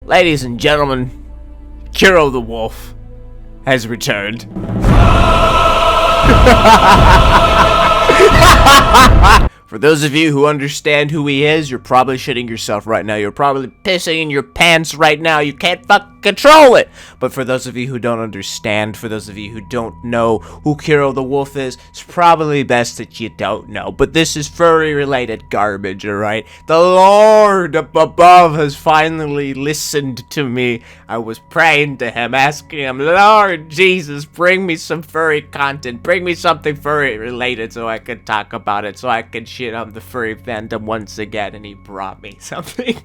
Ladies and gentlemen, Kero the Wolf has returned. For those of you who understand who he is, you're probably shitting yourself right now. You're probably pissing in your pants right now. You can't fucking control it. But for those of you who don't understand, for those of you who don't know who Kero the Wolf is, it's probably best that you don't know. But this is furry-related garbage, alright? The Lord up above has finally listened to me. I was praying to him, asking him, Lord Jesus, bring me some furry content. Bring me something furry-related so I could talk about it, so I could shit on the furry fandom once again, and he brought me something.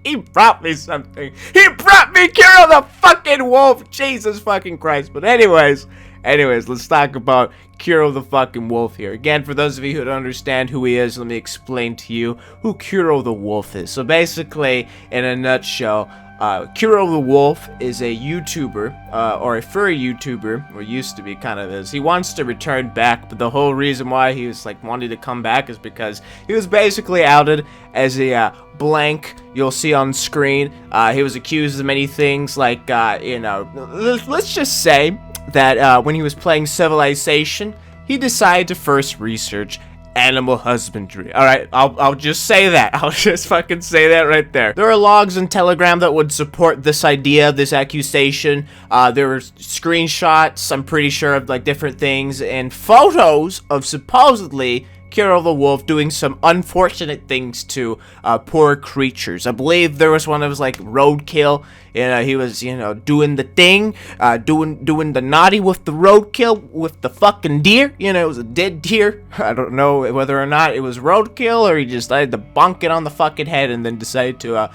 He brought me something. He brought me Kero the fucking Wolf. Jesus fucking Christ. But anyways, let's talk about Kero the fucking Wolf here. Again, for those of you who don't understand who he is, let me explain to you who Kero the Wolf is. So basically, in a nutshell, Kero the Wolf is a YouTuber, or a furry YouTuber, or used to be, kind of is. He wants to return back, but the whole reason why he was, like, wanting to come back is because he was basically outed as a, blank, you'll see on screen. He was accused of many things, like, let's just say that, when he was playing Civilization, he decided to first research animal husbandry. Alright, I'll just say that. I'll just fucking say that right there. There are logs in Telegram that would support this idea, this accusation. There were screenshots, I'm pretty sure, of like different things, and photos of supposedly Kero the Wolf doing some unfortunate things to poor creatures. I believe there was one that was like roadkill, and he was, doing the thing, doing the naughty with the roadkill with the fucking deer. It was a dead deer. I don't know whether or not it was roadkill or he just decided to bonk it on the fucking head and then decided to,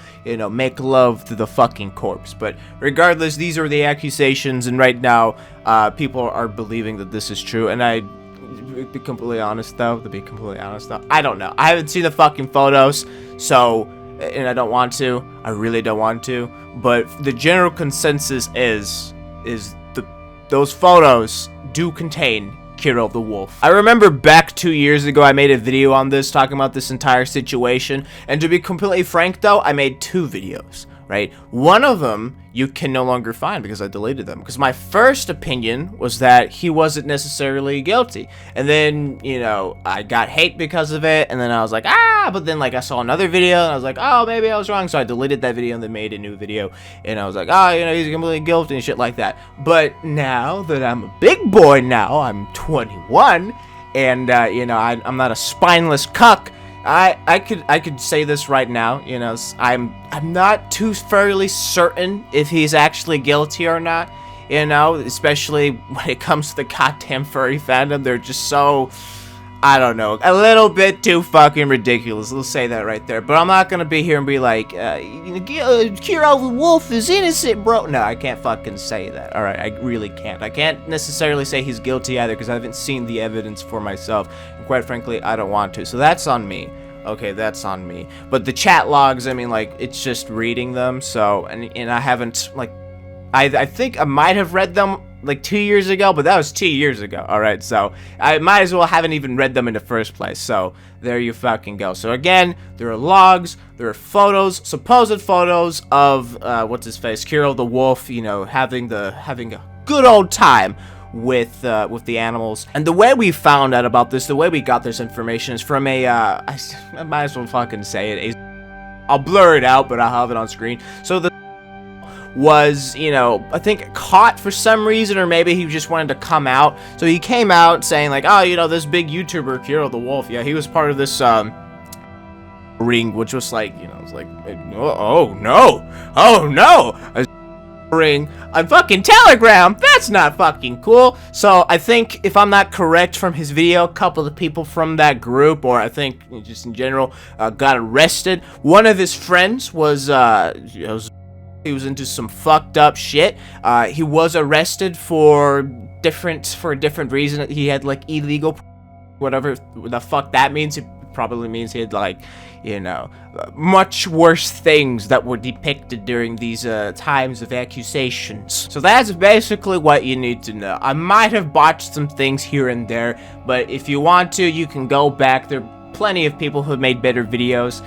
make love to the fucking corpse. But regardless, these are the accusations, and right now, people are believing that this is true, and to be completely honest though, I don't know. I haven't seen the fucking photos, so, and I don't want to. I really don't want to. But the general consensus is those photos do contain Kero the Wolf. I remember back 2 years ago, I made a video on this, talking about this entire situation, and to be completely frank though, I made 2 videos. Right? One of them you can no longer find because I deleted them. Because my first opinion was that he wasn't necessarily guilty. And then, I got hate because of it. And then I was like, but then like I saw another video and I was like, oh, maybe I was wrong. So I deleted that video and then made a new video. And I was like, he's completely guilty and shit like that. But now that I'm a big boy now, I'm 21. And, I'm not a spineless cuck. I could say this right now, I'm not too fairly certain if he's actually guilty or not, especially when it comes to the goddamn furry fandom. They're just so, I don't know, a little bit too fucking ridiculous. Let's say that right there. But I'm not gonna be here and be like, Kero the Wolf is innocent, bro. No, I can't fucking say that. Alright, I really can't. I can't necessarily say he's guilty either because I haven't seen the evidence for myself. And quite frankly, I don't want to. So that's on me. Okay, that's on me. But the chat logs, I mean, like, it's just reading them. So, and I haven't, like, I think I might have read them like 2 years ago, but that was 2 years ago. Alright, so I might as well haven't even read them in the first place. So there you fucking go. So again, there are logs, there are photos, supposed photos of what's his face, Kero the Wolf, having a good old time with the animals. And the way we found out about this, the way we got this information is from I might as well fucking say it. I'll blur it out, but I'll have it on screen. So the was, I think caught for some reason, or maybe he just wanted to come out. So he came out saying like, oh, this big YouTuber, Kero the Wolf, yeah, he was part of this, ring, which was like, it's like, oh no, a ring on fucking Telegram, that's not fucking cool. So I think, if I'm not correct from his video, a couple of people from that group, or I think just in general, got arrested. One of his friends was, he was into some fucked up shit. He was arrested for a different reason. He had like illegal, whatever the fuck that means. It probably means he had like, much worse things that were depicted during these times of accusations. So that's basically what you need to know. I might have botched some things here and there, but if you want to, you can go back. There are plenty of people who have made better videos.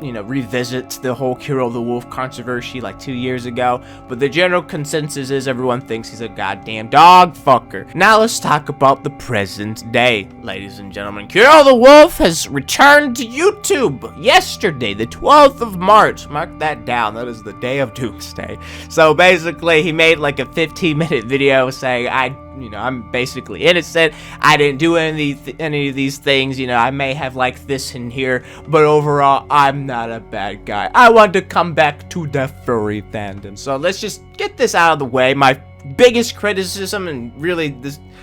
revisit the whole Kero the Wolf controversy like 2 years ago, but the general consensus is everyone thinks he's a goddamn dog fucker. Now let's talk about the present day, ladies and gentlemen. Kero the Wolf has returned to YouTube yesterday, the 12th of March. Mark that down. That is the day of doomsday. So basically, he made like a 15-minute video saying, I'm basically innocent. I didn't do any of these things. I may have like this in here, but overall, I'm not a bad guy. I want to come back to the furry fandom. So let's just get this out of the way. My biggest criticism, and really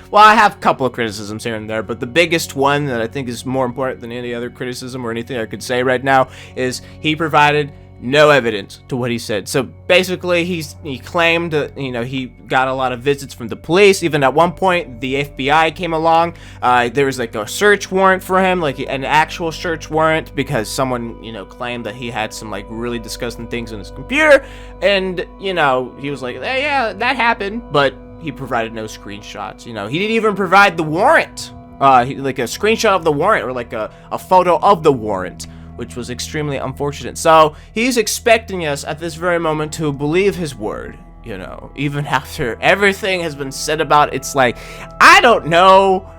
well, I have a couple of criticisms here and there, but the biggest one that I think is more important than any other criticism or anything I could say right now is he provided no evidence to what he said. So basically, he claimed that, he got a lot of visits from the police. Even at one point, the FBI came along. There was like a search warrant for him, like an actual search warrant, because someone, claimed that he had some like really disgusting things on his computer. And, he was like, yeah, that happened. But he provided no screenshots. He didn't even provide the warrant, like a screenshot of the warrant or like a photo of the warrant, which was extremely unfortunate. So he's expecting us at this very moment to believe his word, even after everything has been said about it. It's like, I don't know,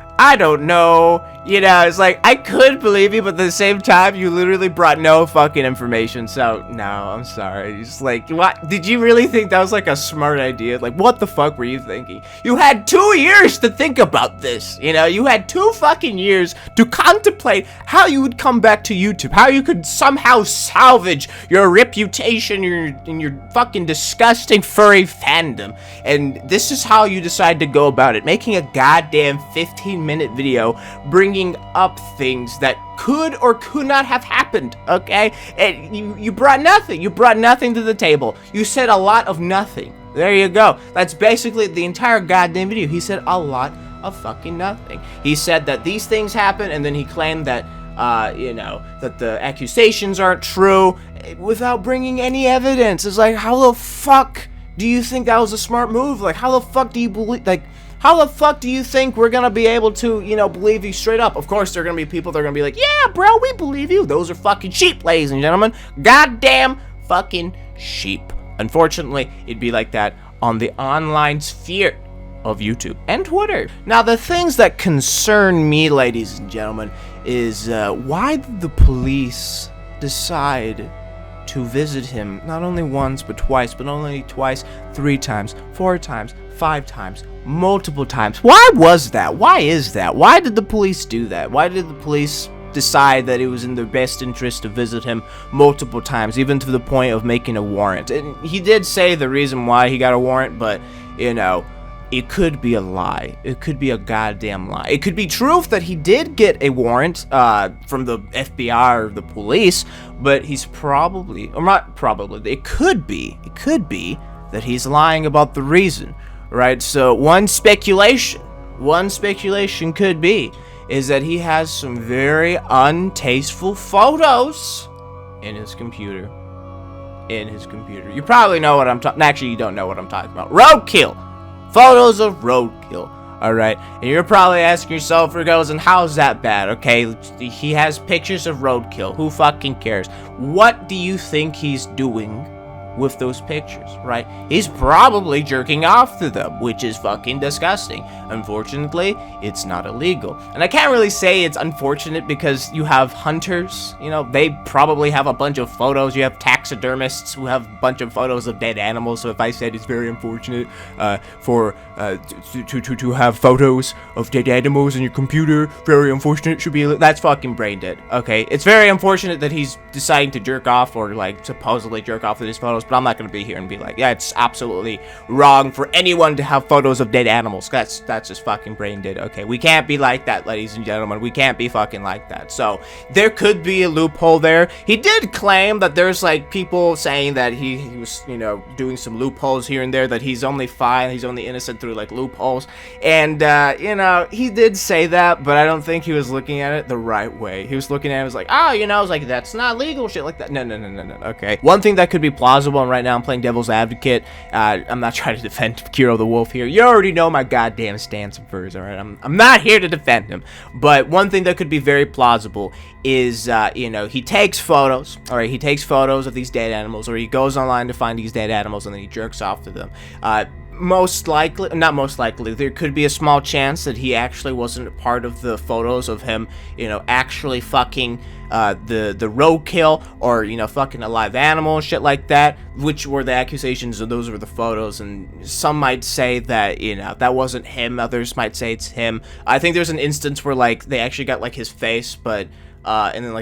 it's like, I could believe you, but at the same time, you literally brought no fucking information, so, no, I'm sorry. It's like, what, did you really think that was, like, a smart idea? Like, what the fuck were you thinking? You had 2 years to think about this, you had 2 fucking years to contemplate how you would come back to YouTube, how you could somehow salvage your reputation in your fucking disgusting furry fandom, and this is how you decide to go about it, making a goddamn 15-minute video, bringing up things that could or could not have happened, okay? And you brought nothing. You brought nothing to the table. You said a lot of nothing. There you go. That's basically the entire goddamn video. He said a lot of fucking nothing. He said that these things happen, and then he claimed that, that the accusations aren't true without bringing any evidence. It's like, how the fuck do you think that was a smart move? Like, how the fuck do you believe, like, how the fuck do you think we're gonna be able to, believe you straight up? Of course, there are gonna be people that are gonna be like, yeah, bro, we believe you. Those are fucking sheep, ladies and gentlemen. Goddamn fucking sheep. Unfortunately, it'd be like that on the online sphere of YouTube and Twitter. Now, the things that concern me, ladies and gentlemen, is why did the police decide to visit him not only once, but twice, but not only twice, 3 times, 4 times, 5 times, multiple times? Why was that? Why is that? Why did the police do that? Why did the police decide that it was in their best interest to visit him multiple times, even to the point of making a warrant? And he did say the reason why he got a warrant, but, it could be a lie. It could be a goddamn lie. It could be true that he did get a warrant from the FBI or the police, but he's probably, or not probably, it could be that he's lying about the reason, right? So one speculation could be is that he has some very untasteful photos in his computer. You probably know what I'm talking. Actually, you don't know what I'm talking about. Roadkill. Photos of roadkill. Alright, and you're probably asking yourself, Rigozen, how's that bad? Okay, he has pictures of roadkill. Who fucking cares? What do you think he's doing with those pictures, right? He's probably jerking off to them, which is fucking disgusting. Unfortunately, it's not illegal. And I can't really say it's unfortunate because you have hunters, they probably have a bunch of photos. You have taxidermists who have a bunch of photos of dead animals. So if I said it's very unfortunate to have photos of dead animals in your computer, very unfortunate, should be, that's fucking brain dead, okay? It's very unfortunate that he's deciding to jerk off or like supposedly jerk off with his photos, but I'm not gonna be here and be like, yeah, it's absolutely wrong for anyone to have photos of dead animals. That's just fucking brain dead. Okay, we can't be like that, ladies and gentlemen. We can't be fucking like that. So there could be a loophole there. He did claim that there's like people saying that he was, doing some loopholes here and there, that he's only fine, he's only innocent through like loopholes. And he did say that, but I don't think he was looking at it the right way. He was looking at it, was like, oh, it's like, that's not legal, shit like that. No, okay. One thing that could be plausible plausible, and right now I'm playing devil's advocate. I'm not trying to defend Kero the Wolf here. You already know my goddamn stance on furries, alright? I'm not here to defend him. But one thing that could be very plausible is, you know, he takes photos, alright? He takes photos of these dead animals, or he goes online to find these dead animals, and then he jerks off to them. Most likely, not most likely, there could be a small chance that he actually wasn't part of the photos of him, you know, actually fucking the roadkill, or, you know, fucking a live animal and shit like that, which were the accusations, and those were the photos. And some might say that, you know, that wasn't him, others might say it's him. I think there's an instance where, like, they actually got, like, his face, but and then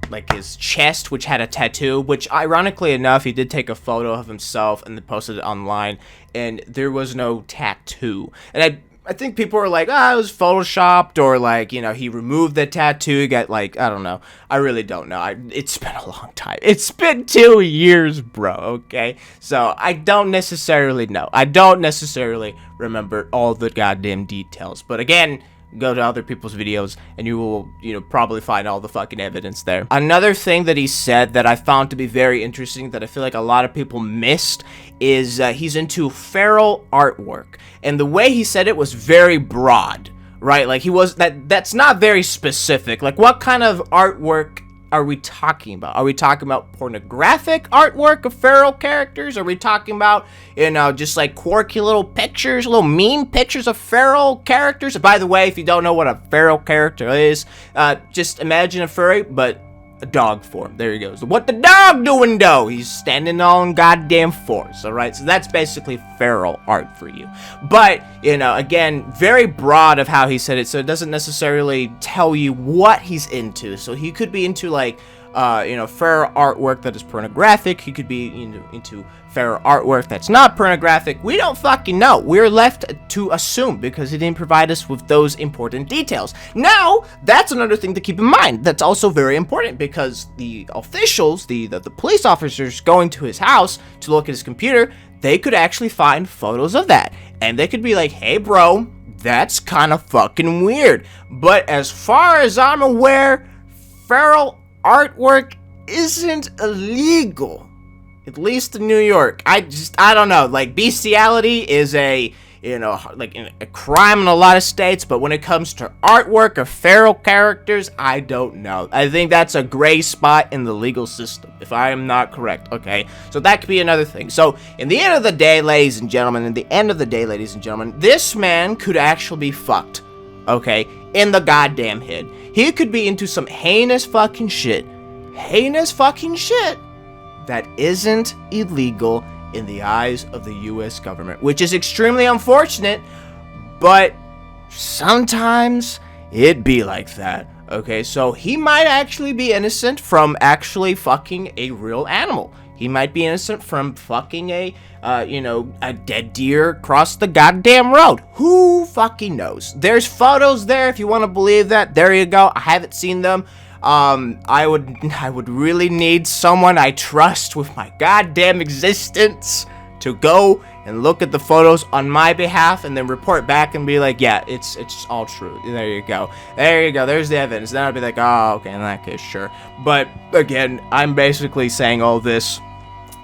like his chest, which had a tattoo, which ironically enough, he did take a photo of himself and then posted it online, and there was no tattoo. And I think people were like, it was photoshopped, or like, you know, he removed the tattoo, got like, I don't know. I really don't know. It's been a long time. It's been 2 years, bro, okay? So I don't necessarily know. I don't necessarily remember all the goddamn details. But again, go to other people's videos and you will, you know, probably find all the fucking evidence there. Another thing that he said that I found to be very interesting, that I feel like a lot of people missed, is he's into feral artwork. And the way he said it was very broad, right? Like, that's not very specific. Like, what kind of artwork are we talking about? Are we talking about pornographic artwork of feral characters? Are we talking about, you know, just like quirky little pictures, little meme pictures of feral characters? By the way, if you don't know what a feral character is, just imagine a furry, but a dog form. There he goes. What the dog doing, though? He's standing on goddamn fours, alright? So that's basically feral art for you. But, you know, again, very broad of how he said it, so it doesn't necessarily tell you what he's into. So he could be into, like, you know, feral artwork that is pornographic. He could be, you know, into feral artwork that's not pornographic. We don't fucking know. We're left to assume because he didn't provide us with those important details. Now, that's another thing to keep in mind. That's also very important because the officials, the police officers going to his house to look at his computer, they could actually find photos of that. And they could be like, hey, bro, that's kind of fucking weird. But as far as I'm aware, feral artwork isn't illegal, at least in New York. I don't know, like, bestiality is a, you know, like a crime in a lot of states, but when it comes to artwork of feral characters, I don't know. I think that's a gray spot in the legal system, if I am not correct, okay? So that could be another thing. So, in the end of the day, ladies and gentlemen, this man could actually be fucked, okay, in the goddamn head. He could be into some heinous fucking shit that isn't illegal in the eyes of the US government, which is extremely unfortunate, but sometimes it be like that, okay? So he might actually be innocent from actually fucking a real animal. He might be innocent from fucking a, you know, a dead deer across the goddamn road. Who fucking knows? There's photos there if you want to believe that. There you go. I haven't seen them. I would really need someone I trust with my goddamn existence to go and look at the photos on my behalf and then report back and be like, yeah, it's all true. There you go. There you go. There's the evidence. Then I'd be like, oh, okay, in that case, sure. But again, I'm basically saying all this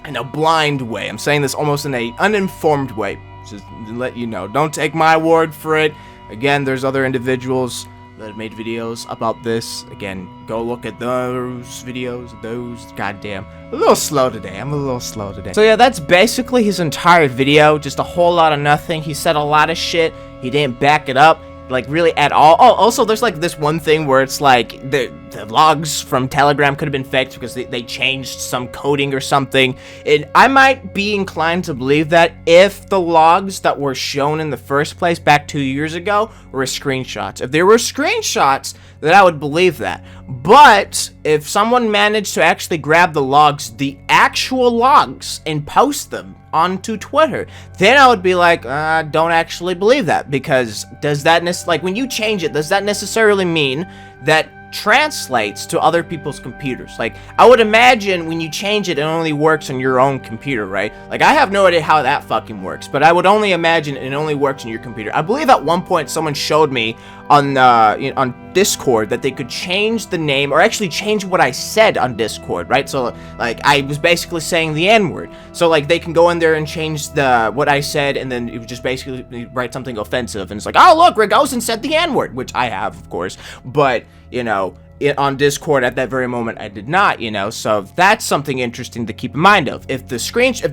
in a blind way. I'm saying this almost in a uninformed way. Just to let you know. Don't take my word for it. Again, there's other individuals that have made videos about this. Again, go look at those videos. Goddamn. I'm a little slow today. So yeah, that's basically his entire video. Just a whole lot of nothing. He said a lot of shit. He didn't back it up, like, really at all. Oh, also, there's, like, this one thing where it's, like, the logs from Telegram could have been faked because they changed some coding or something. And I might be inclined to believe that if the logs that were shown in the first place back 2 years ago were screenshots. If there were screenshots, then I would believe that. But if someone managed to actually grab the logs, the actual logs, and post them onto Twitter, then I would be like, don't actually believe that, because does that like, when you change it, does that necessarily mean that translates to other people's computers? Like, I would imagine when you change it, it only works on your own computer, right? Like, I have no idea how that fucking works, but I would only imagine it only works on your computer. I believe at one point someone showed me on Discord that they could change the name, or actually change what I said on Discord, right? So like I was basically saying the N-word, so like they can go in there and change what I said, and then it would just basically write something offensive, and it's like, oh look, Rigozen said the N-word, which I have, of course, but you know, on Discord at that very moment I did not, you know, so that's something interesting to keep in mind of. If there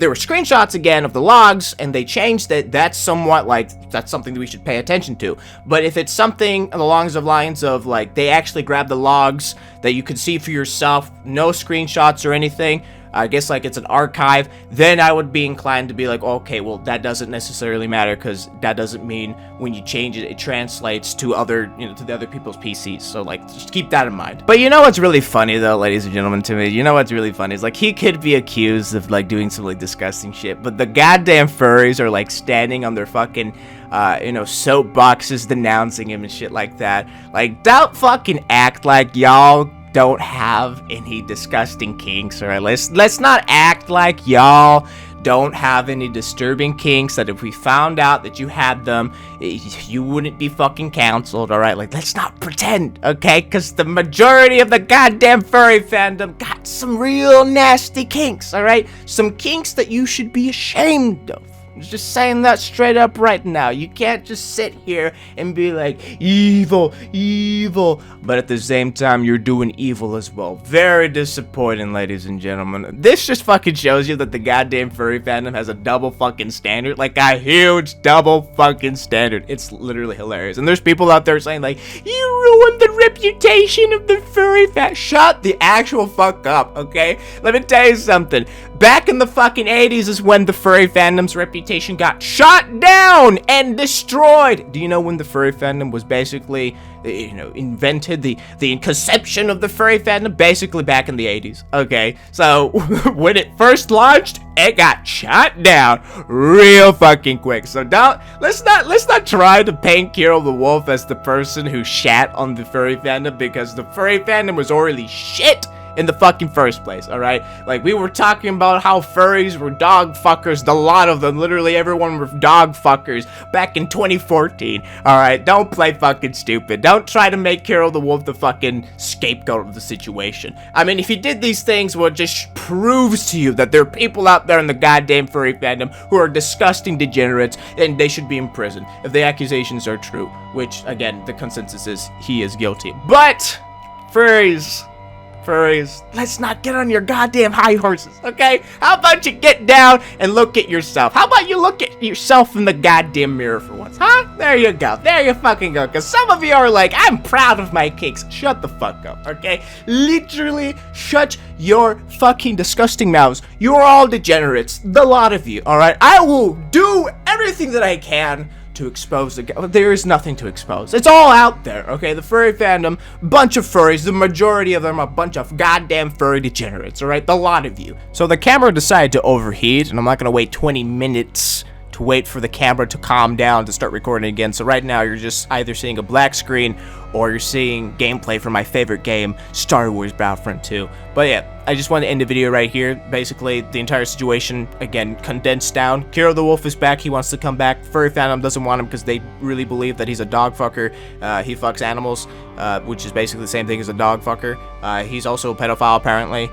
were screenshots again of the logs and they changed it, that's somewhat like, that's something that we should pay attention to. But if it's something along the lines of like they actually grabbed the logs that you could see for yourself, no screenshots or anything, I guess like it's an archive, then I would be inclined to be like, okay, well that doesn't necessarily matter, because that doesn't mean when you change it, it translates to other, you know, to the other people's PCs. So like, just keep that in mind. But you know what's really funny though, ladies and gentlemen, to me, you know what's really funny is like he could be accused of like doing some like disgusting shit, but the goddamn furries are like standing on their fucking you know, soapboxes denouncing him and shit like that. Like, don't fucking act like y'all don't have any disgusting kinks, alright? Let's not act like y'all don't have any disturbing kinks, that if we found out that you had them, you wouldn't be fucking canceled, alright? Like, let's not pretend, okay? Because the majority of the goddamn furry fandom got some real nasty kinks, alright? Some kinks that you should be ashamed of. Just saying that straight up right now. You can't just sit here and be like, evil, evil, but at the same time, you're doing evil as well. Very disappointing, ladies and gentlemen. This just fucking shows you that the goddamn furry fandom has a double fucking standard, like a huge double fucking standard. It's literally hilarious. And there's people out there saying like, you ruined the reputation of the furry fandom. Shut the actual fuck up, okay? Let me tell you something. Back in the fucking 80s is when the furry fandom's reputation got shot down and destroyed. Do you know when the furry fandom was basically, you know, invented, the conception of the furry fandom? Basically back in the 80s, okay? So, when it first launched, it got shot down real fucking quick. So let's not try to paint Kero the Wolf as the person who shat on the furry fandom, because the furry fandom was already shit in the fucking first place, alright? Like, we were talking about how furries were dog fuckers, a lot of them, literally everyone were dog fuckers back in 2014, alright? Don't play fucking stupid. Don't try to make Kero the Wolf the fucking scapegoat of the situation. I mean, if you did these things, well, it just proves to you that there are people out there in the goddamn furry fandom who are disgusting degenerates, and they should be in prison if the accusations are true, which, again, the consensus is he is guilty. But, furries, let's not get on your goddamn high horses, okay? How about you get down and look at yourself? How about you look at yourself in the goddamn mirror for once, huh? There you go. There you fucking go. Because some of you are like, I'm proud of my kinks. Shut the fuck up, okay? Literally, shut your fucking disgusting mouths. You're all degenerates. The lot of you, alright? I will do everything that I can to expose there is nothing to expose. It's all out there, okay? The furry fandom, bunch of furries, the majority of them are a bunch of goddamn furry degenerates, alright? The lot of you. So the camera decided to overheat, and I'm not gonna wait 20 minutes to wait for the camera to calm down to start recording again. So right now you're just either seeing a black screen or you're seeing gameplay from my favorite game, Star Wars Battlefront 2. But yeah, I just want to end the video right here. Basically, the entire situation, again, condensed down. Kero the Wolf is back. He wants to come back. Furry fandom doesn't want him because they really believe that he's a dog fucker. He fucks animals, which is basically the same thing as a dog fucker. He's also a pedophile, apparently.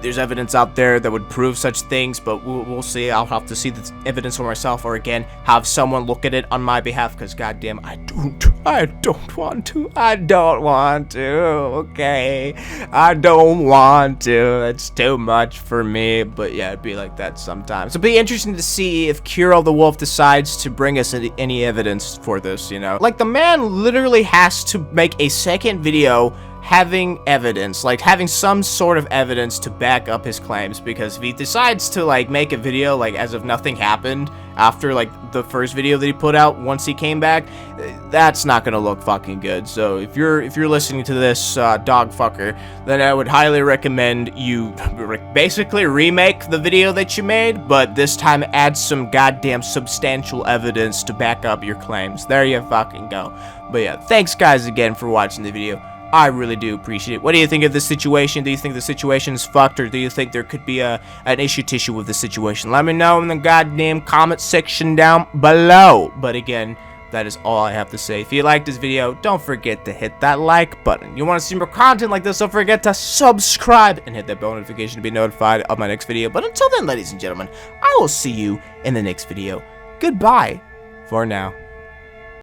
There's evidence out there that would prove such things, but we'll see. I'll have to see the evidence for myself, or again, have someone look at it on my behalf, because goddamn, I don't want to, okay? I don't want to. It's too much for me, but yeah, it'd be like that sometimes. It'd be interesting to see if Kero the Wolf decides to bring us any evidence for this, you know? Like, the man literally has to make a second video having evidence, like having some sort of evidence to back up his claims, because if he decides to like make a video like as if nothing happened after like the first video that he put out once he came back, that's not gonna look fucking good. So if you're listening to this dog fucker, then I would highly recommend you basically remake the video that you made, but this time add some goddamn substantial evidence to back up your claims. There you fucking go. But yeah, thanks guys again for watching the video. I really do appreciate it. What do you think of this situation? Do you think the situation is fucked, or do you think there could be an issue with the situation? Let me know in the goddamn comment section down below. But again, that is all I have to say. If you liked this video, don't forget to hit that like button. You want to see more content like this, don't forget to subscribe and hit that bell notification to be notified of my next video. But until then, ladies and gentlemen, I will see you in the next video. Goodbye for now.